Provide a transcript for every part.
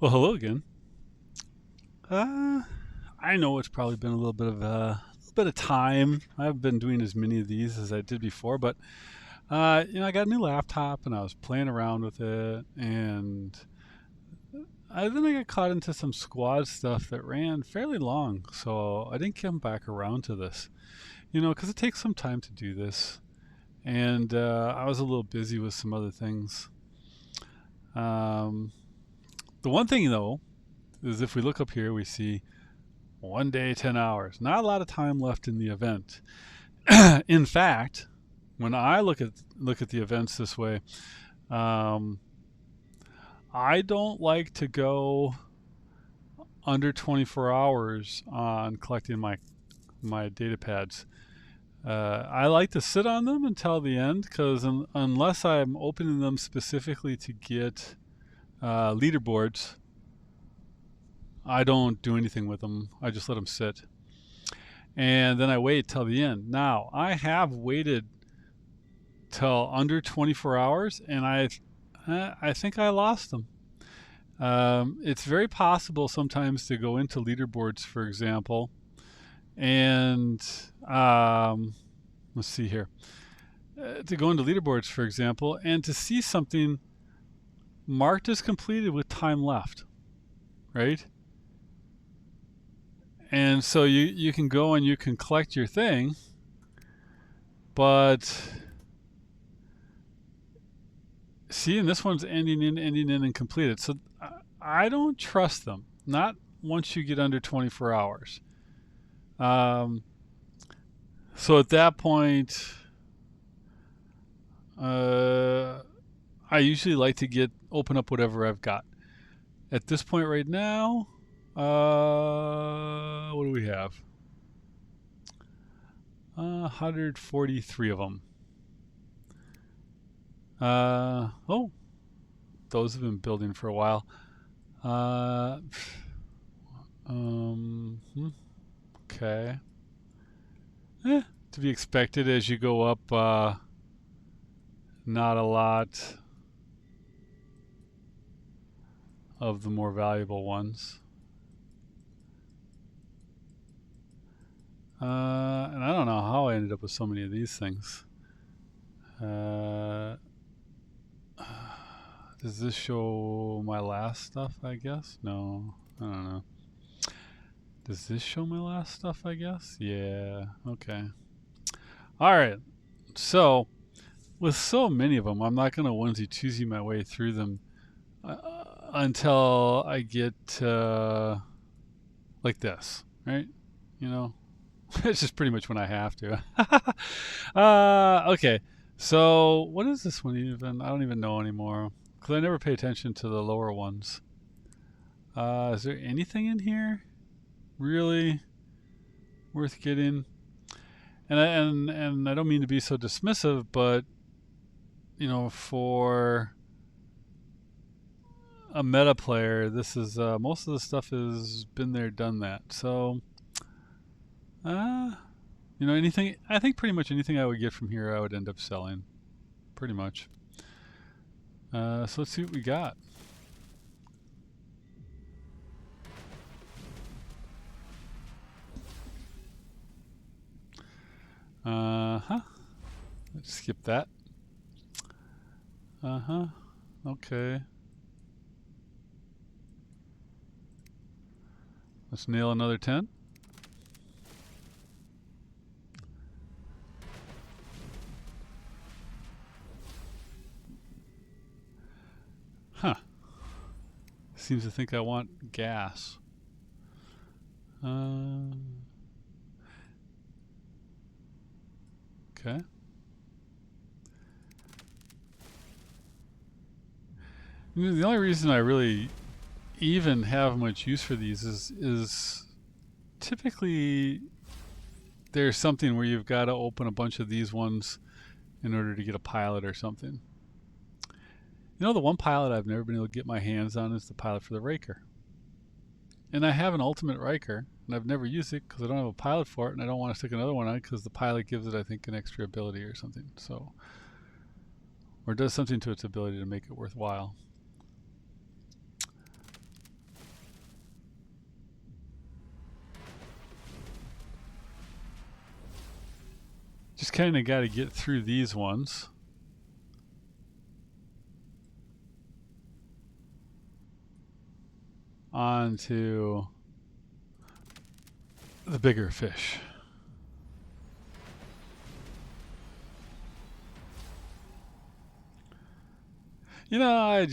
Well, hello again. Uh, I know it's probably been a little bit of time. I've been doing as many of these as I did before, but I got a new laptop and I was playing around with it, and then I got caught into some squad stuff that ran fairly long, so I didn't come back around to this. Because it takes some time to do this, and I was a little busy with some other things. Um, the one thing though is if we look up here, we see 1 day, 10 hours. Not a lot of time left in the event. In fact, when I look at the events this way, um, I don't like to go under 24 hours on collecting my data pads. I like to sit on them until the end because unless I'm opening them specifically to get leaderboards, I don't do anything with them. I just let them sit. And then I wait till the end. Now, I have waited till under 24 hours, and I think I lost them. It's very possible sometimes to go into leaderboards, for example, and let's see here, to go into leaderboards, for example, and to see something marked as completed with time left, right? And so you can go and you can collect your thing, but see, and this one's ending in, and completed. So I don't trust them. Not once you get under 24 hours. Um, so at that point, uh, I usually like to open up whatever I've got. At this point right now, what do we have? 143 of them. Oh, those have been building for a while. Uh, um, okay. To be expected as you go up. Not a lot of the more valuable ones. And I don't know how I ended up with so many of these things. Does this show my last stuff, I guess? No, I don't know. Does this show my last stuff, I guess? Yeah, okay. All right, so with so many of them, I'm not going to onesie-twosie my way through them until I get like this, right? You know, it's just pretty much when I have to. Okay, so what is this one even? I don't even know anymore because I never pay attention to the lower ones. Is there anything in here really worth getting? And I don't mean to be so dismissive, but for a meta player, this is most of the stuff has been there, done that. So, uh, anything. I think pretty much anything I would get from here, I would end up selling, pretty much. So let's see what we got. Let's skip that. Okay. Let's nail another 10. Huh. Seems to think I want gas. Okay. The only reason I really even have much use for these is typically there's something where you've got to open a bunch of these ones in order to get a pilot or something. The one pilot I've never been able to get my hands on is the pilot for the Raker. And I have an ultimate Riker, and I've never used it because I don't have a pilot for it, and I don't want to stick another one on it because the pilot gives it, I think, an extra ability or something. So, or does something to its ability to make it worthwhile. Just kind of got to get through these ones. On to the bigger fish. You know, I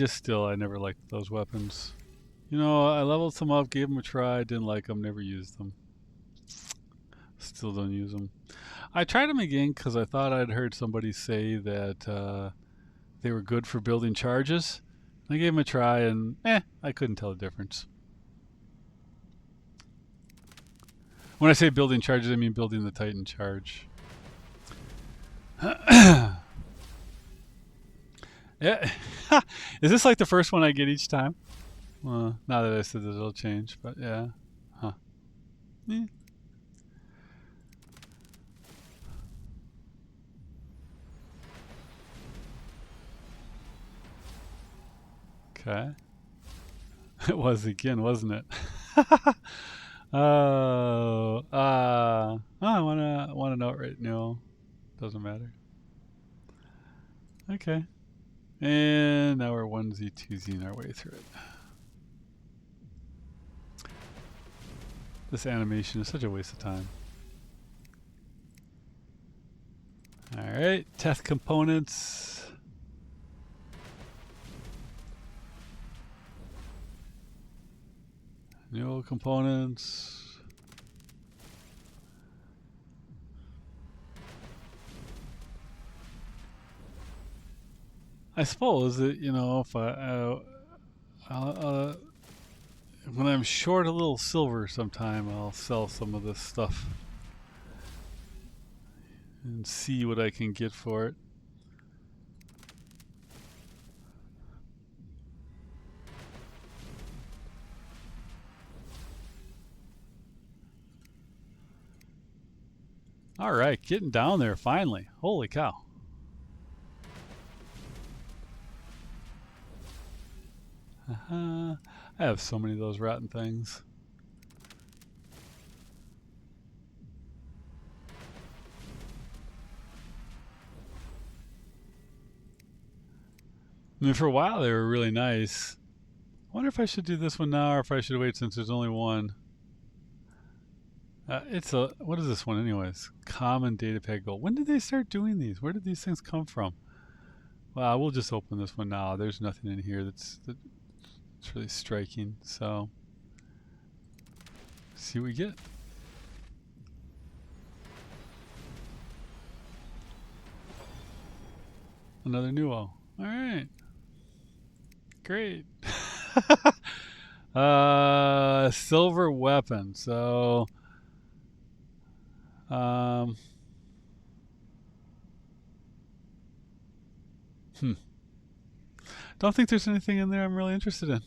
never liked those weapons. You know, I leveled some up, gave them a try, didn't like them, never used them. Still don't use them. I tried them again because I thought I'd heard somebody say that they were good for building charges. I gave them a try and I couldn't tell the difference. When I say building charges, I mean building the Titan charge. Yeah. Is this like the first one I get each time? Well, now that I said that it'll change, but yeah. Huh. Okay. It was again, wasn't it? Oh, I wanna know it right now. Doesn't matter. Okay. And now we're onesie twosieing our way through it. This animation is such a waste of time. Alright, test components. New components. I suppose that, you know, if when I'm short a little silver sometime, I'll sell some of this stuff and see what I can get for it. All right, getting down there finally. Holy cow. I have so many of those rotten things. I mean, for a while they were really nice. I wonder if I should do this one now or if I should wait since there's only one. What is this one anyways? Common data pack goal. When did they start doing these? Where did these things come from? Well, I will just open this one now. There's nothing in here that's really striking. So, see what we get. Another Nuo. All right. Great. Silver weapon. So, don't think there's anything in there I'm really interested in.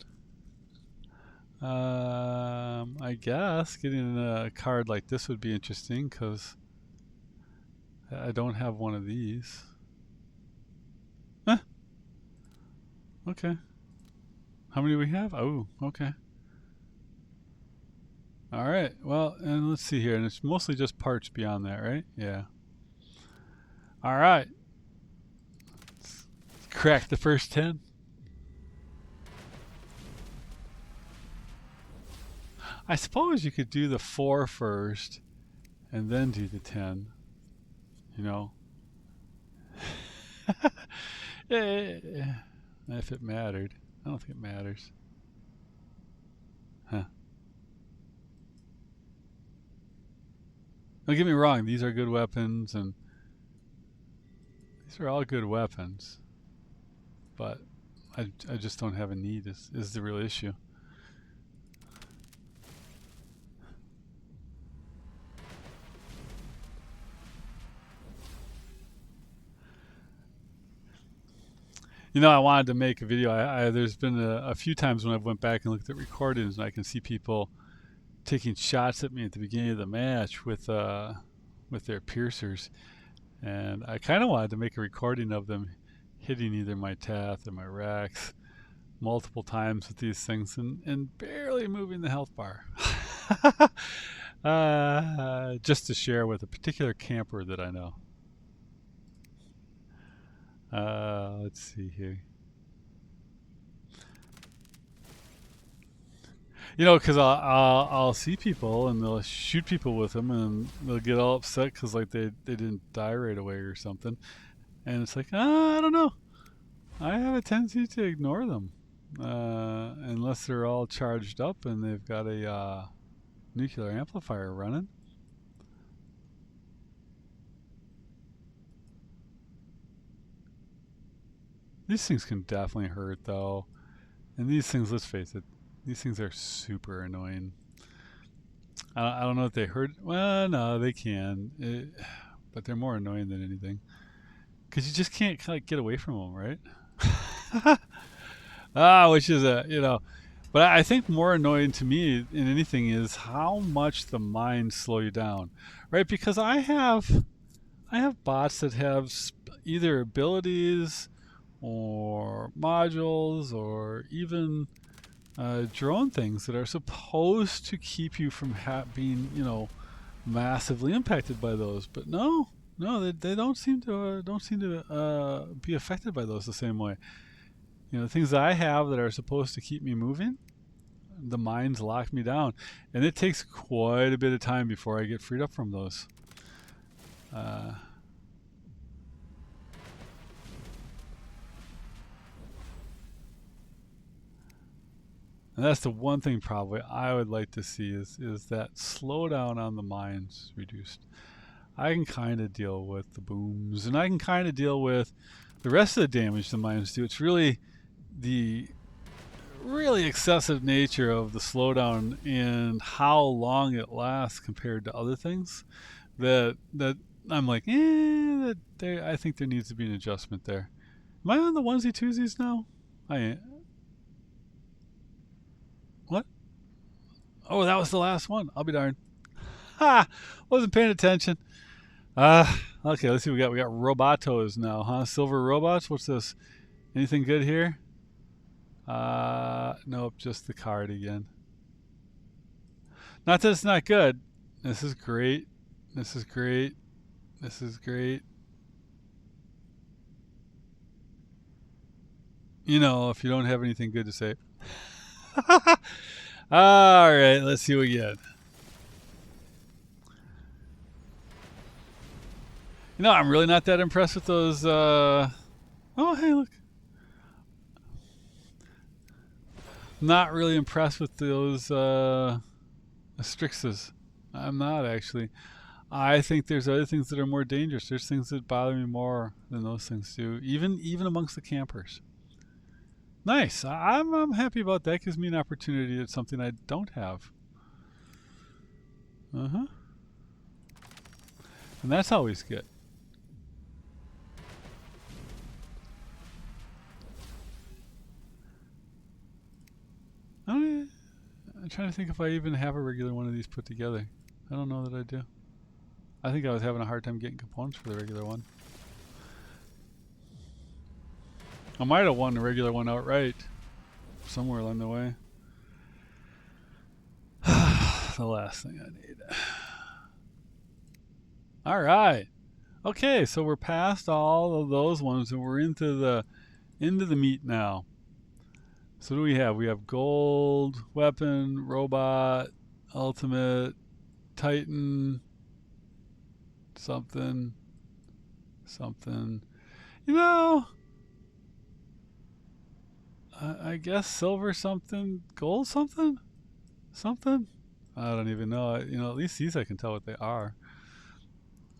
I guess getting a card like this would be interesting because I don't have one of these. Okay. How many do we have? Oh, okay. All right. Well, and let's see here. And it's mostly just parts beyond that, right? Yeah. All right. Let's crack the first 10. I suppose you could do the 4 first and then do the 10. You know? If it mattered. I don't think it matters. Huh. Don't get me wrong, these are good weapons, and these are all good weapons. But I just don't have a need is the real issue. You know, I wanted to make a video. There's been a few times when I've went back and looked at recordings, and I can see people taking shots at me at the beginning of the match with their piercers, and I kind of wanted to make a recording of them hitting either my Tath or my Rex multiple times with these things and barely moving the health bar. Just to share with a particular camper that I know. Let's see here. You know, because I'll see people and they'll shoot people with them and they'll get all upset because like they didn't die right away or something. And it's like, I don't know. I have a tendency to ignore them unless they're all charged up and they've got a nuclear amplifier running. These things can definitely hurt though. And these things, let's face it, these things are super annoying. I don't know if they hurt. Well, no, they can. But they're more annoying than anything. Because you just can't like, get away from them, right? Which is but I think more annoying to me than anything is how much the mines slow you down, right? Because I have bots that have either abilities or modules or even drone things that are supposed to keep you from being, massively impacted by those. But no, they don't seem to be affected by those the same way. The things that I have that are supposed to keep me moving, the mines lock me down, and it takes quite a bit of time before I get freed up from those. And that's the one thing probably I would like to see is that slowdown on the mines reduced. I can kind of deal with the booms, and I can kind of deal with the rest of the damage the mines do. It's really the really excessive nature of the slowdown and how long it lasts compared to other things that I'm like, I think there needs to be an adjustment there. Am I on the onesie twosies now? I ain't. What? Oh, that was the last one. I'll be darned. Ha! Wasn't paying attention. Okay, let's see what we got. We got Robotos now, huh? Silver robots? What's this? Anything good here? Nope, just the card again. Not that it's not good. This is great. This is great. This is great. If you don't have anything good to say. All right, let's see what we get. I'm really not that impressed with those. Oh, hey, look. Not really impressed with those Astrixes. I'm not actually. I think there's other things that are more dangerous. There's things that bother me more than those things do, even amongst the campers. Nice. I'm happy about that. Gives me an opportunity at something I don't have. And that's always good. I'm trying to think if I even have a regular one of these put together. I don't know that I do. I think I was having a hard time getting components for the regular one. I might have won the regular one outright somewhere along the way. The last thing I need. All right. Okay, so we're past all of those ones and we're into the meat now. So what do we have? We have gold, weapon, robot, ultimate, titan, something. I guess silver something, gold something. I don't even know. At least these I can tell what they are.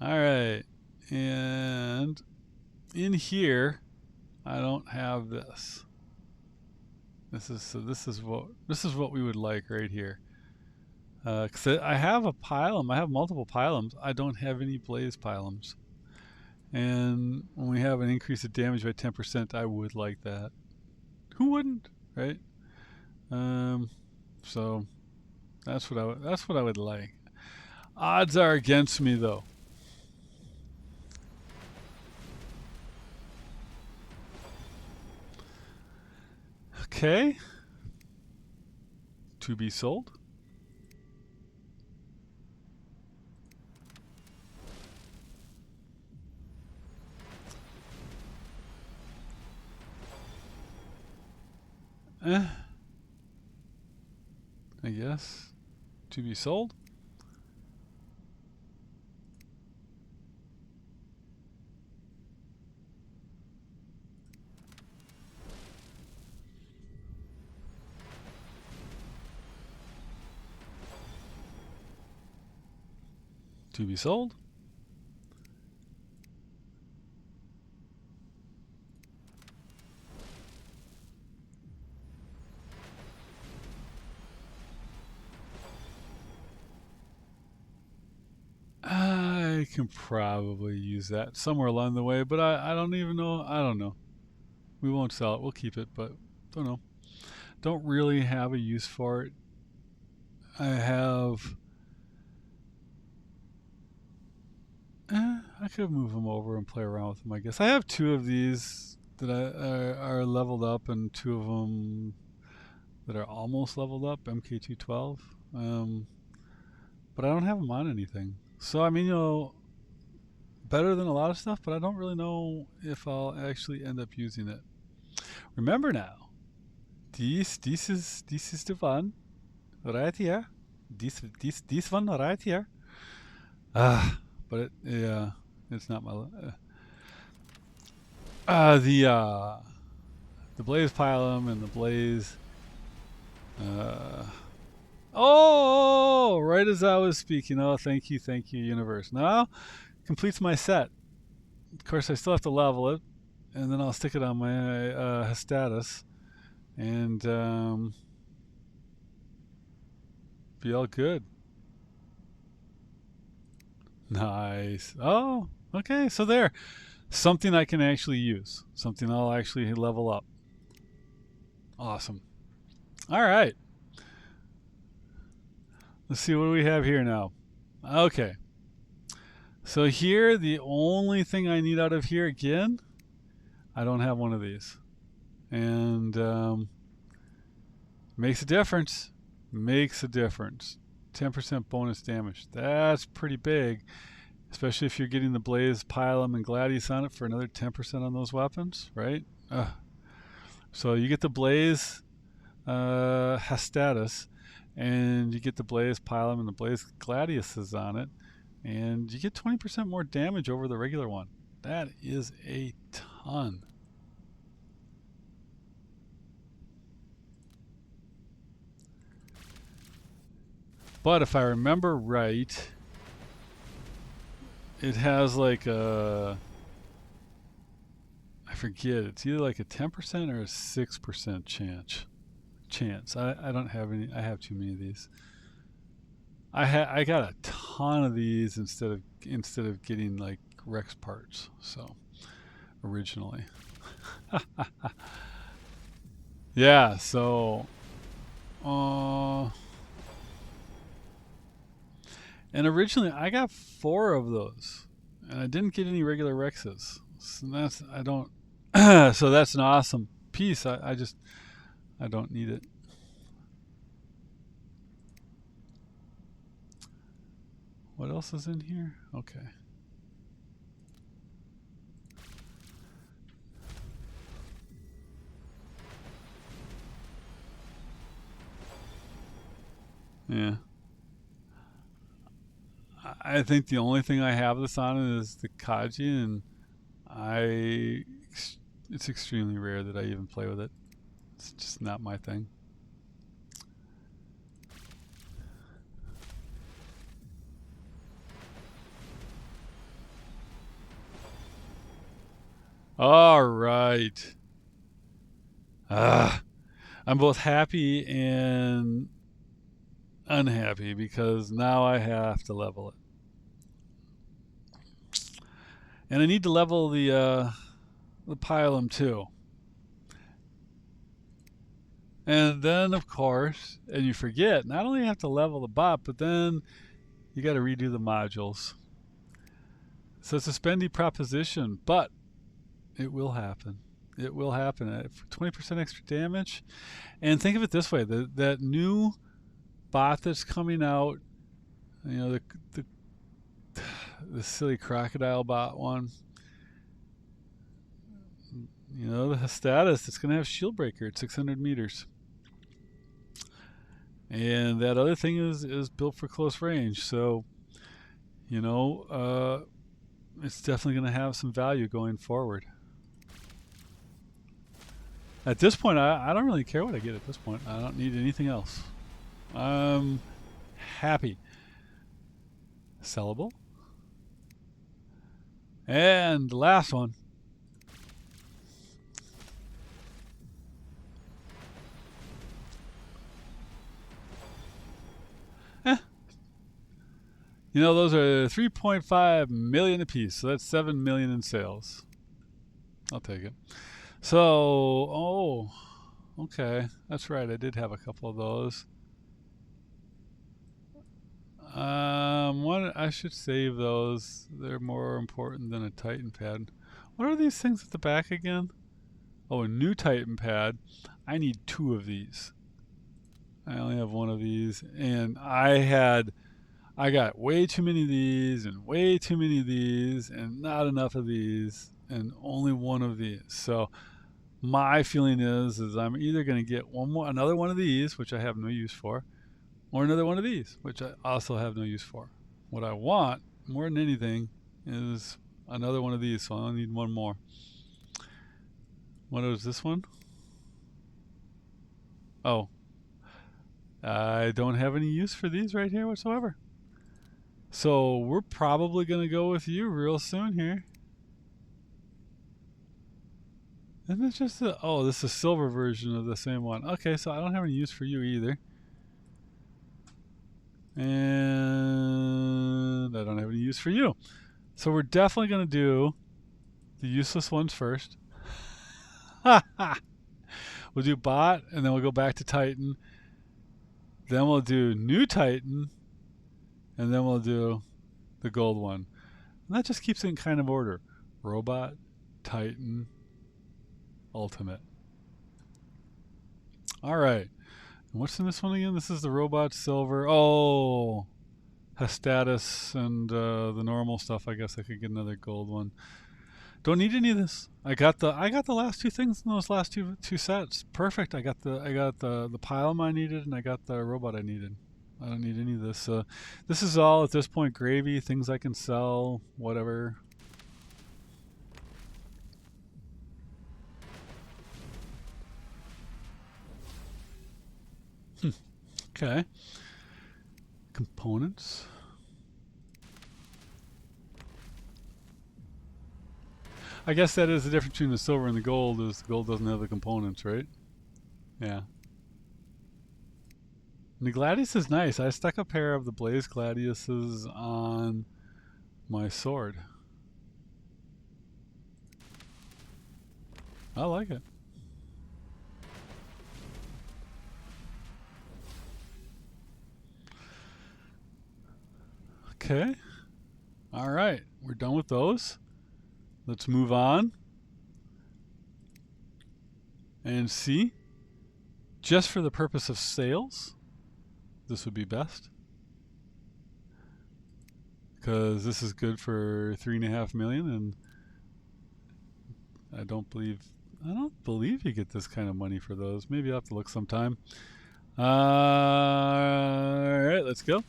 All right, and in here, I don't have this. This is what we would like right here. Cause I have a pylum. I have multiple pylums. I don't have any blaze pylums. And when we have an increase of damage by 10%, I would like that. Who wouldn't, right? So that's what I would like. Odds are against me though. Okay. To be sold. I guess. To be sold? To be sold? I can probably use that somewhere along the way, but I don't even know. I don't know. We won't sell it. We'll keep it, but don't know. Don't really have a use for it. I have. I could move them over and play around with them, I guess. I have two of these that are leveled up, and two of them that are almost leveled up, MK212. But I don't have them on anything. So, I mean, better than a lot of stuff, but I don't really know if I'll actually end up using it. Remember now, this is the one right here. This one right here. But yeah, it's not my. The blaze pylum and the blaze. Oh, right as I was speaking. Oh, thank you, universe. Now completes my set. Of course, I still have to level it, and then I'll stick it on my status, and be all good. Nice. Oh, okay. So there, something I can actually use. Something I'll actually level up. Awesome. All right. Let's see what do we have here now. Okay. So here, the only thing I need out of here again, I don't have one of these, and makes a difference. Makes a difference. 10% bonus damage. That's pretty big, especially if you're getting the Blaze, Pylum, and Gladius on it for another 10% on those weapons, right? So you get the Blaze Hastatus, and you get the Blaze Pylum and the Blaze Gladiuses on it, and you get 20% more damage over the regular one. That is a ton. But if I remember right, it has like a, I forget, it's either like a 10% or a 6% chance. I don't have any. I have too many of these. I got a ton of these instead of getting like Rex parts. So originally, yeah. So, and originally I got 4 of those, and I didn't get any regular Rexes. So that's I don't. So that's an awesome piece. I don't need it. What else is in here? Okay. Yeah. I think the only thing I have this on is the Kaji, and it's extremely rare that I even play with it. It's just not my thing. All right. I'm both happy and unhappy because now I have to level it. And I need to level the Pylum too. And then, of course, and you forget, not only have to level the bot, but then you got to redo the modules. So it's a spendy proposition, but it will happen. It will happen. 20% extra damage. And think of it this way: that new bot that's coming out, the silly crocodile bot one. you know, the status, it's going to have shield breaker at 600 meters. And that other thing is built for close range. So, you know, it's definitely going to have some value going forward. At this point, I don't really care what I get at this point. I don't need anything else. I'm happy. Sellable. And the last one. You know, those are 3.5 million apiece, so that's 7 million in sales. I'll take it. So, oh, okay, that's right. I did have a couple of those. One, I should save those. They're more important than a Titan pad. What are these things at the back again? Oh, a new Titan pad. I need 2 of these. I only have 1 of these, and I got way too many of these and way too many of these and not enough of these and only 1 of these. So my feeling is I'm either going to get another one of these, which I have no use for, or another one of these, which I also have no use for. What I want more than anything is another one of these, so I only need 1 more. What is this one? Oh, I don't have any use for these right here whatsoever. So we're probably going to go with you real soon here. Isn't it just oh, this is a silver version of the same one. Okay, so I don't have any use for you either. And I don't have any use for you. So we're definitely going to do the useless ones first. We'll do bot, and then we'll go back to Titan. Then we'll do new Titan, and then we'll do the gold one. And that just keeps it in kind of order. Robot, Titan, Ultimate. All right. And what's in this one again? This is the robot silver. Oh, has status and the normal stuff. I guess I could get another gold one. Don't need any of this. I got the last 2 things in those last two sets. Perfect. I got the pylon I needed, and I got the robot I needed. I don't need any of this. This is all at this point gravy. Things I can sell, whatever. Okay. Components. I guess that is the difference between the silver and the gold, is the gold doesn't have the components, right? Yeah. And the Gladius is nice. I stuck a pair of the Blaze Gladiuses on my sword. I like it. Okay. All right. We're done with those. Let's move on and see. Just for the purpose of sales, this would be best, because this is good for 3.5 million, and I don't believe you get this kind of money for those. Maybe I'll have to look sometime. All right, let's go.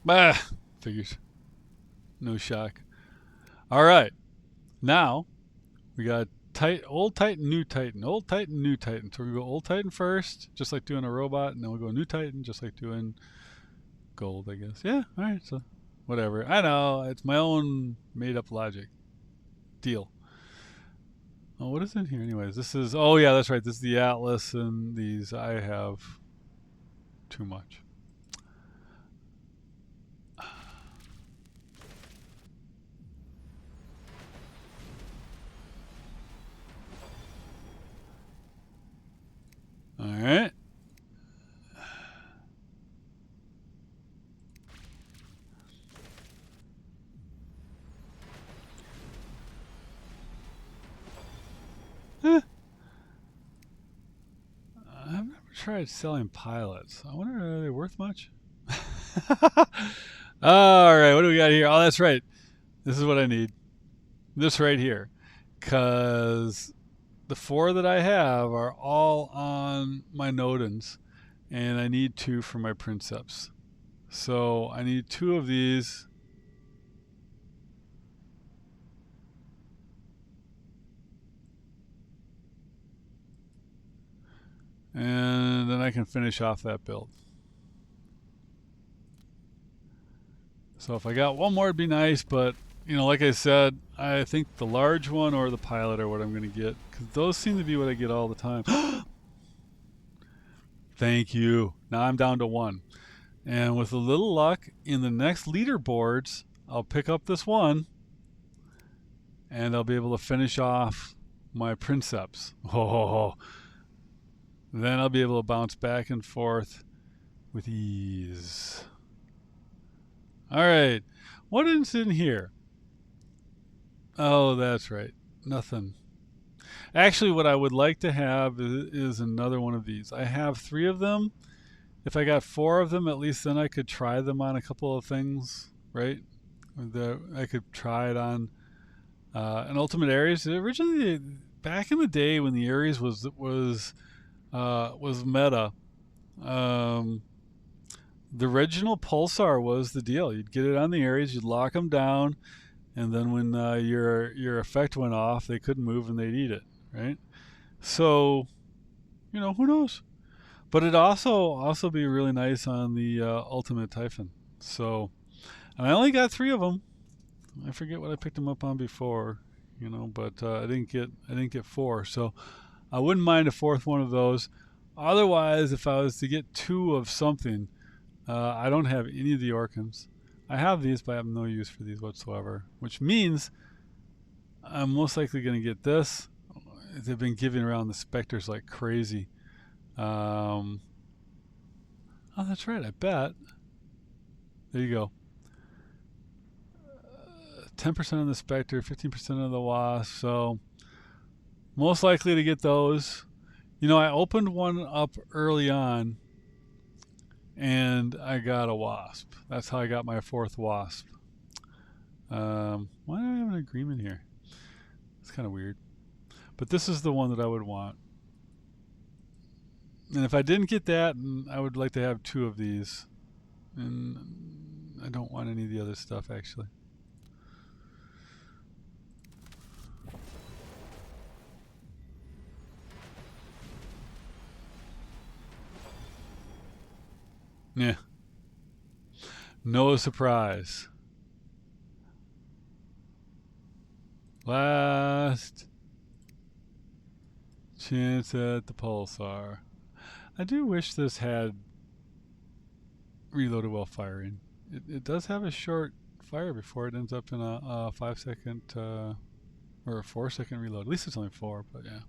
Bah, figures. No shock. All right, now we got old Titan, new Titan, old Titan, new Titan. So we're gonna go old Titan first, just like doing a robot, and then we'll go new Titan, just like doing gold, I guess. Yeah, all right, so whatever. I know, it's my own made-up logic. Deal. Oh, what is in here anyways? This is, oh yeah, that's right. This is the Atlas, and these I have too much. All right. I've never tried selling pilots. I wonder, are they worth much? All right, what do we got here? Oh, that's right. This is what I need. This right here. Because the 4 that I have are all on my Nodens, and I need 2 for my Princeps. So I need 2 of these. And then I can finish off that build. So if I got one more, it'd be nice, but you know, like I said, I think the large one or the pilot are what I'm going to get, because those seem to be what I get all the time. Thank you. Now I'm down to 1. And with a little luck, in the next leaderboards, I'll pick up this 1, and I'll be able to finish off my Princeps. Oh, then I'll be able to bounce back and forth with ease. All right, what is in here? Oh, that's right, nothing. Actually, what I would like to have is another one of these. I have 3 of them. If I got 4 of them, at least then I could try them on a couple of things, right? I could try it on an Ultimate Ares. Originally, back in the day when the Ares was meta, the original Pulsar was the deal. You'd get it on the Ares, you'd lock them down, and then when your effect went off, they couldn't move and they'd eat it, right? So, you know, who knows? But it also be really nice on the Ultimate Typhon. So, and I only got 3 of them. I forget what I picked them up on before, you know, but I didn't get 4. So I wouldn't mind a 4th one of those. Otherwise, if I was to get 2 of something, I don't have any of the Orcans. I have these, but I have no use for these whatsoever, which means I'm most likely going to get this. They've been giving around the Spectres like crazy. Oh, that's right, I bet. There you go. 10% on the Spectre, 15% on the Wasp, so most likely to get those. You know, I opened one up early on, and I got a Wasp. That's how I got my 4th Wasp. Why do I have an agreement here? It's kind of weird. But this is the one that I would want. And if I didn't get that, I would like to have 2 of these. And I don't want any of the other stuff, actually. Yeah. No surprise. Last chance at the Pulsar. I do wish this had reloaded while firing. It does have a short fire before it ends up in a 5-second or a 4-second reload. At least it's only 4, but yeah.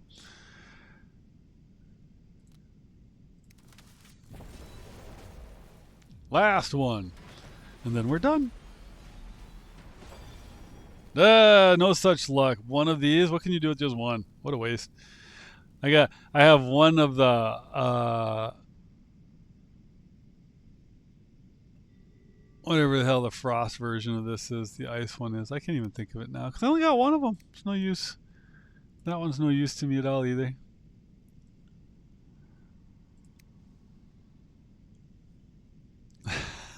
Last one. And then we're done. No such luck. One of these. What can you do with just one? What a waste. I have one of the whatever the hell the frost version of this is. The ice one is. I can't even think of it now because I only got one of them. It's no use. That one's no use to me at all either.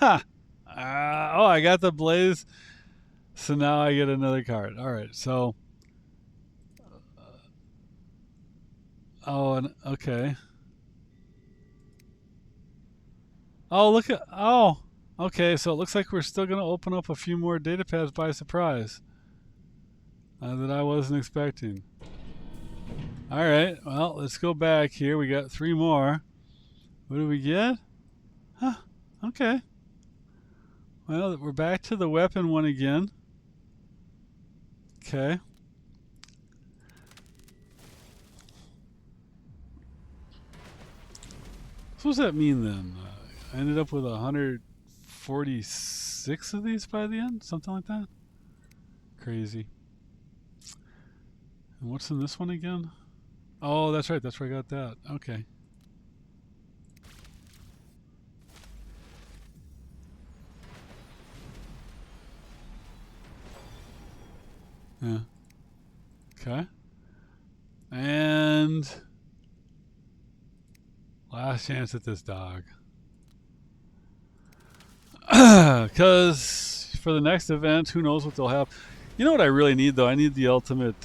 Ha! Oh, I got the blaze. So now I get another card. All right. So. Oh, okay. Oh, look at. Oh, okay. So it looks like we're still going to open up a few more data pads by surprise that I wasn't expecting. All right. Well, let's go back here. We got 3 more. What do we get? Huh. Okay. Well, we're back to the weapon one again. Okay. So what does that mean then? I ended up with 146 of these by the end? Something like that? Crazy. And what's in this one again? Oh, that's right. That's where I got that. Okay. Yeah. Okay. And last chance at this dog. Because for the next event, who knows what they'll have. You know what I really need, though? I need the ultimate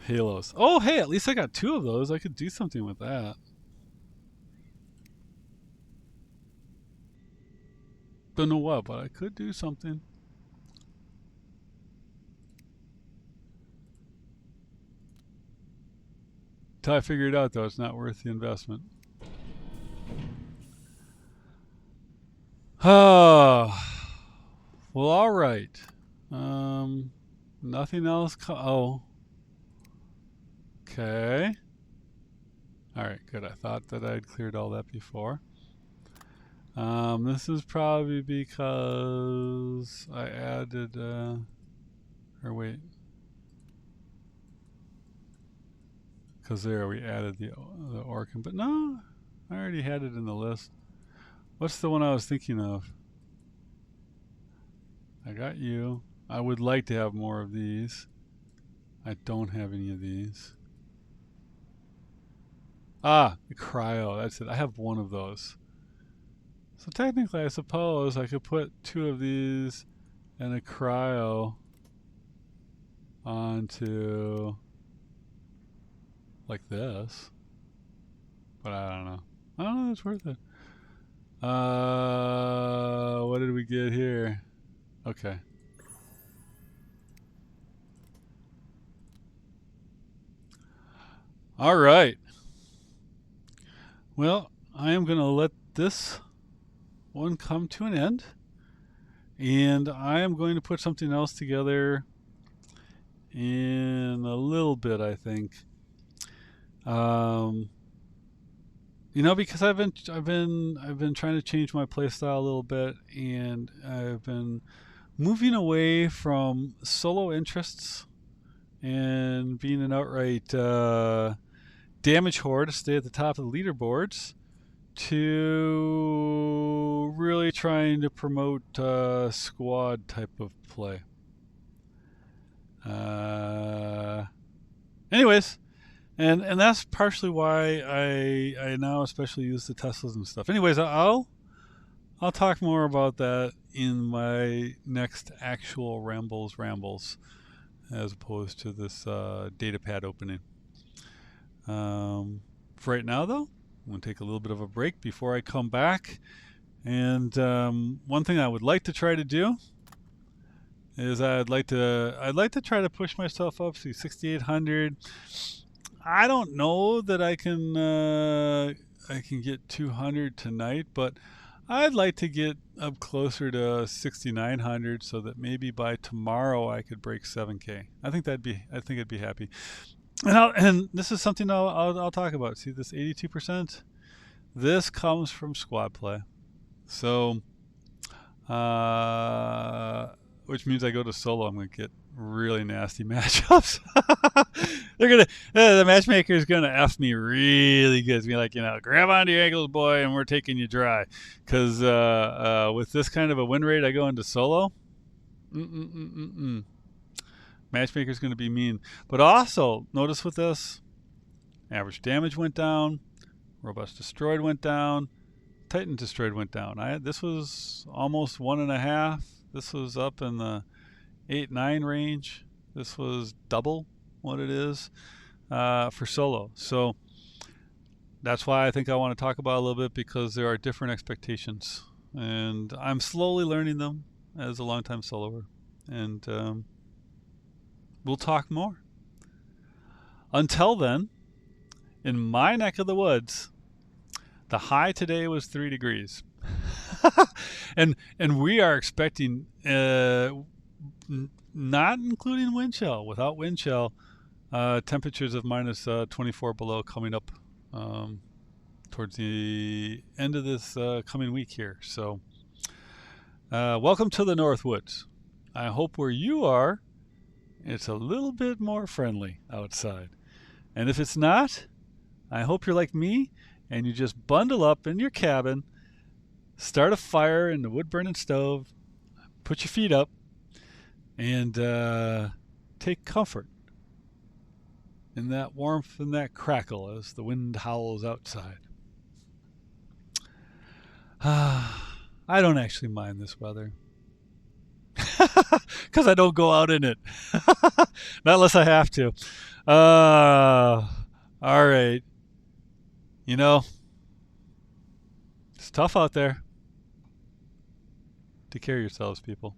halos. Oh, hey, at least I got 2 of those. I could do something with that. Don't know what, but I could do something. Till I figure it out, though, it's not worth the investment. Oh, well, all right. Nothing else. Oh, okay. All right, good. I thought that I'd cleared all that before. This is probably because I added, or wait, because there we added the Orkin, but no, I already had it in the list. What's the one I was thinking of? I got you. I would like to have more of these. I don't have any of these. Ah, the cryo. That's it. I have 1 of those. So technically, I suppose I could put 2 of these and a cryo onto like this. But I don't know. I don't know if it's worth it. What did we get here? Okay. All right. Well, I am going to let this one come to an end. And I am going to put something else together in a little bit, I think. You know, because I've been trying to change my playstyle a little bit, and I've been moving away from solo interests and being an outright damage whore to stay at the top of the leaderboards, to really trying to promote squad type of play. Anyways, and that's partially why I now especially use the Teslas and stuff. Anyways, I'll talk more about that in my next actual rambles, as opposed to this data pad opening. For right now, though, I'm going to take a little bit of a break before I come back. And one thing I would like to try to do is I'd like to try to push myself up to 6,800. I don't know that I can get 200 tonight, but I'd like to get up closer to 6,900 so that maybe by tomorrow I could break 7K. I think I'd be happy. And this is something I'll talk about. See this 82%? This comes from squad play. So, which means I go to solo, I'm going to get really nasty matchups. The matchmaker is gonna F me really good. It's gonna be like, grab onto your ankles, boy, and we're taking you dry. Because with this kind of a win rate, I go into solo. Matchmaker's gonna be mean. But also, notice with this, average damage went down, robust destroyed went down, Titan destroyed went down. This was almost 1.5. This was up in the 8-9 range. This was double what it is for solo. So that's why I think I want to talk about it a little bit, because there are different expectations, and I'm slowly learning them as a longtime soloer, and we'll talk more. Until then, in my neck of the woods, the high today was 3 degrees. and we are expecting, not including wind chill, without wind chill, temperatures of minus 24 below coming up towards the end of this coming week here. So welcome to the Northwoods. I hope where you are, it's a little bit more friendly outside. And if it's not, I hope you're like me and you just bundle up in your cabin, start a fire in the wood burning stove, put your feet up, and take comfort in that warmth and that crackle as the wind howls outside. I don't actually mind this weather. Because I don't go out in it. Not unless I have to. All right. You know, it's tough out there. Take care of yourselves, people.